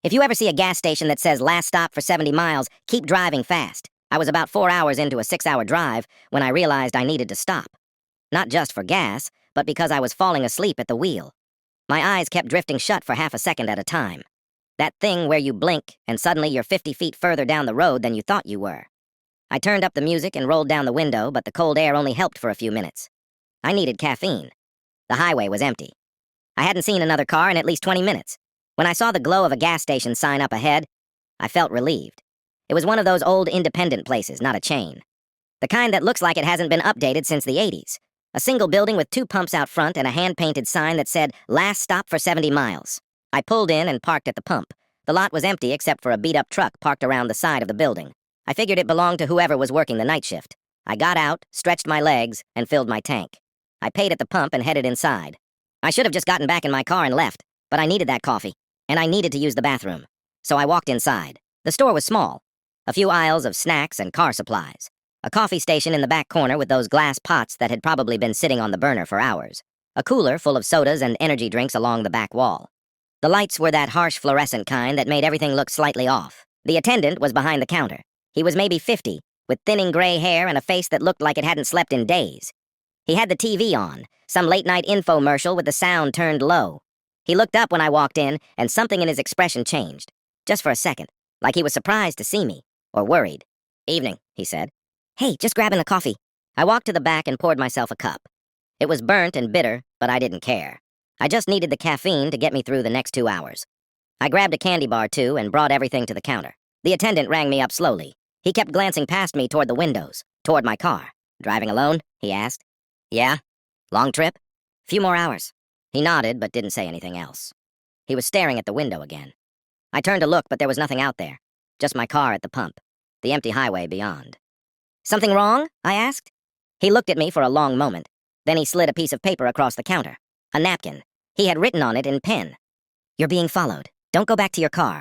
If you ever see a gas station that says last stop for 70 miles, keep driving fast. I was about 4 hours into a 6-hour drive when I realized I needed to stop. Not just for gas, but because I was falling asleep at the wheel. My eyes kept drifting shut for half a second at a time. That thing where you blink and suddenly you're 50 feet further down the road than you thought you were. I turned up the music and rolled down the window, but the cold air only helped for a few minutes. I needed caffeine. The highway was empty. I hadn't seen another car in at least 20 minutes. When I saw the glow of a gas station sign up ahead, I felt relieved. It was one of those old independent places, not a chain. The kind that looks like it hasn't been updated since the 80s. A single building with 2 pumps out front and a hand-painted sign that said, "Last stop for 70 miles." I pulled in and parked at the pump. The lot was empty except for a beat-up truck parked around the side of the building. I figured it belonged to whoever was working the night shift. I got out, stretched my legs, and filled my tank. I paid at the pump and headed inside. I should have just gotten back in my car and left, but I needed that coffee, and I needed to use the bathroom. So I walked inside. The store was small. A few aisles of snacks and car supplies. A coffee station in the back corner with those glass pots that had probably been sitting on the burner for hours. A cooler full of sodas and energy drinks along the back wall. The lights were that harsh fluorescent kind that made everything look slightly off. The attendant was behind the counter. He was maybe 50, with thinning gray hair and a face that looked like it hadn't slept in days. He had the TV on, some late-night infomercial with the sound turned low. He looked up when I walked in, and something in his expression changed. Just for a second, like he was surprised to see me, or worried. "Evening," he said. "Hey, just grabbing a coffee." I walked to the back and poured myself a cup. It was burnt and bitter, but I didn't care. I just needed the caffeine to get me through the next 2 hours. I grabbed a candy bar, too, and brought everything to the counter. The attendant rang me up slowly. He kept glancing past me toward the windows, toward my car. "Driving alone?" he asked. "Yeah. Long trip?" "Few more hours." He nodded, but didn't say anything else. He was staring at the window again. I turned to look, but there was nothing out there. Just my car at the pump. The empty highway beyond. "Something wrong?" I asked. He looked at me for a long moment. Then he slid a piece of paper across the counter. A napkin. He had written on it in pen. "You're being followed. Don't go back to your car.